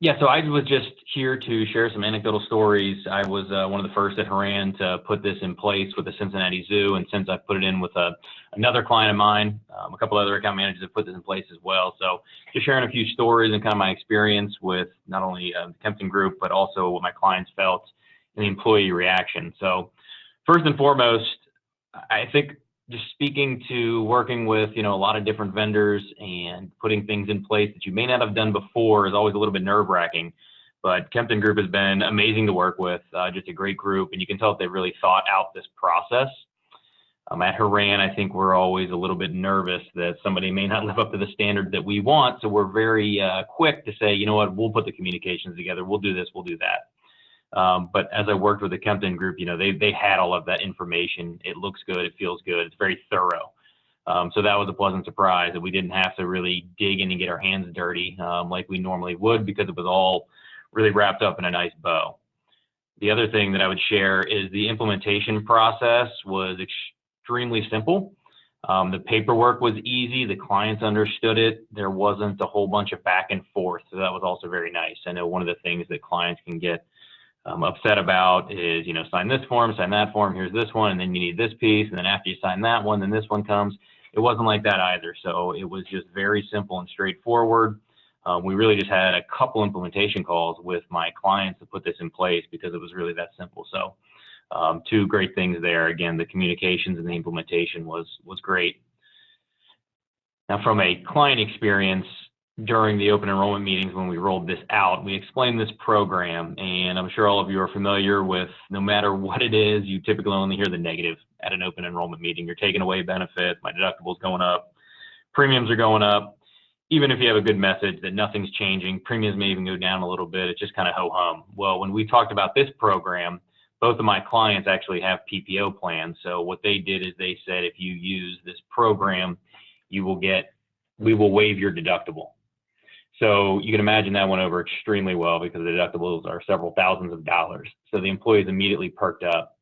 Yeah, so I was just here to share some anecdotal stories. I was one of the first at Horan to put this in place with the Cincinnati Zoo, and since I've put it in with another client of mine, a couple other account managers have put this in place as well. So just sharing a few stories and kind of my experience with not only the Kempton Group, but also what my clients felt and the employee reaction. So first and foremost, I think just speaking to working with, a lot of different vendors and putting things in place that you may not have done before is always a little bit nerve-wracking. But Kempton Group has been amazing to work with, just a great group, and you can tell that they really thought out this process. At Horan, I think we're always a little bit nervous that somebody may not live up to the standard that we want, so we're very quick to say, you know what, we'll put the communications together, we'll do this, we'll do that. But as I worked with the Kempton Group, they had all of that information. It looks good. It feels good. It's very thorough. So that was a pleasant surprise that we didn't have to really dig in and get our hands dirty like we normally would, because it was all really wrapped up in a nice bow. The other thing that I would share is the implementation process was extremely simple. The paperwork was easy. The clients understood it. There wasn't a whole bunch of back and forth. So that was also very nice. I know one of the things that clients can get upset about is, sign this form, sign that form, here's this one, and then you need this piece, and then after you sign that one, then this one comes. It wasn't like that either. So it was just very simple and straightforward. We really just had a couple implementation calls with my clients to put this in place because it was really that simple. So two great things there. Again, the communications and the implementation was great. Now, from a client experience, during the open enrollment meetings when we rolled this out, we explained this program, and I'm sure all of you are familiar with, no matter what it is, you typically only hear the negative at an open enrollment meeting. You're taking away benefits, my deductible's going up, premiums are going up. Even if you have a good message that nothing's changing, premiums may even go down a little bit, it's just kind of ho-hum. Well, when we talked about this program, both of my clients actually have PPO plans. So what they did is they said, if you use this program, we will waive your deductible. So you can imagine that went over extremely well because the deductibles are several thousands of dollars. So the employees immediately perked up.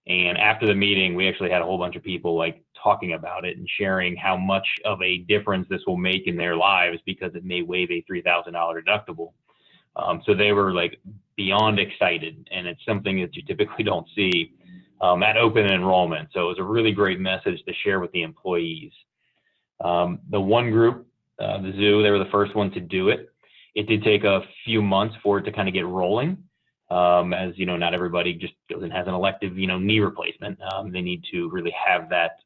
And after the meeting, we actually had a whole bunch of people talking about it and sharing how much of a difference this will make in their lives because it may waive a $3,000 deductible. So they were beyond excited, and it's something that you typically don't see at open enrollment. So it was a really great message to share with the employees. The one group, the zoo, they were the first one to do it. It did take a few months for it to kind of get rolling. As not everybody just goes and has an elective, knee replacement. They need to really have that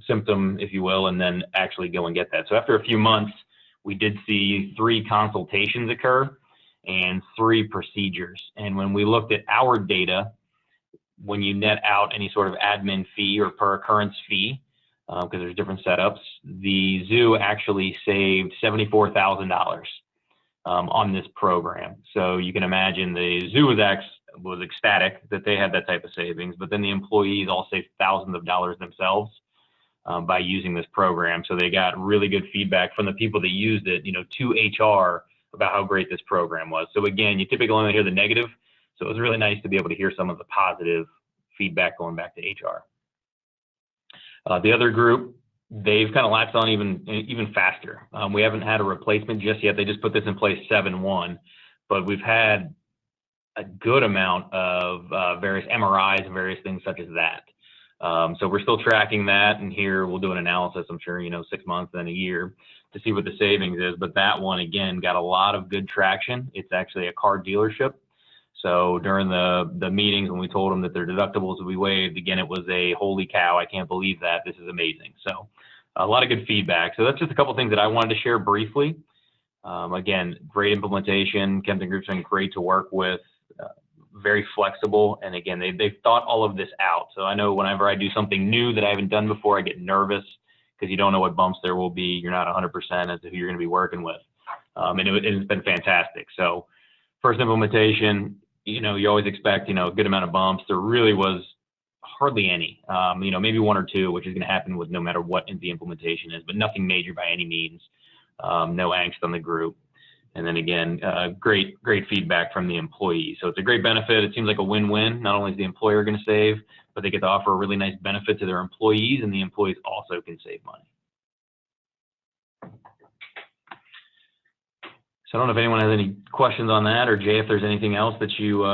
symptom, if you will, and then actually go and get that. So after a few months, we did see 3 consultations occur and 3 procedures. And when we looked at our data, when you net out any sort of admin fee or per occurrence fee, because there's different setups, the zoo actually saved $74,000 on this program. So you can imagine the zoo was ecstatic that they had that type of savings, but then the employees all saved thousands of dollars themselves by using this program. So they got really good feedback from the people that used it, to HR about how great this program was. So again, you typically only hear the negative. So it was really nice to be able to hear some of the positive feedback going back to HR. The other group, they've kind of latched on even faster. We haven't had a replacement just yet. They just put this in place 7/1, but we've had a good amount of various MRIs and various things such as that. So we're still tracking that, and here we'll do an analysis, I'm sure, 6 months, then a year to see what the savings is. But that one, again, got a lot of good traction. It's actually a car dealership. So during the meetings, when we told them that their deductibles would be waived, again, it was a holy cow, I can't believe that, this is amazing. So a lot of good feedback. So that's just a couple things that I wanted to share briefly. Again, great implementation. Kempton Group's been great to work with, very flexible. And again, they've thought all of this out. So I know whenever I do something new that I haven't done before, I get nervous because you don't know what bumps there will be. You're not 100% as to who you're going to be working with. And it's been fantastic. So first implementation, you always expect, a good amount of bumps. There really was hardly any, maybe 1 or 2, which is going to happen with no matter what the implementation is, but nothing major by any means. No angst on the group. And then again, great feedback from the employees. So it's a great benefit. It seems like a win-win. Not only is the employer going to save, but they get to offer a really nice benefit to their employees, and the employees also can save money. So I don't know if anyone has any questions on that, or Jay, if there's anything else that you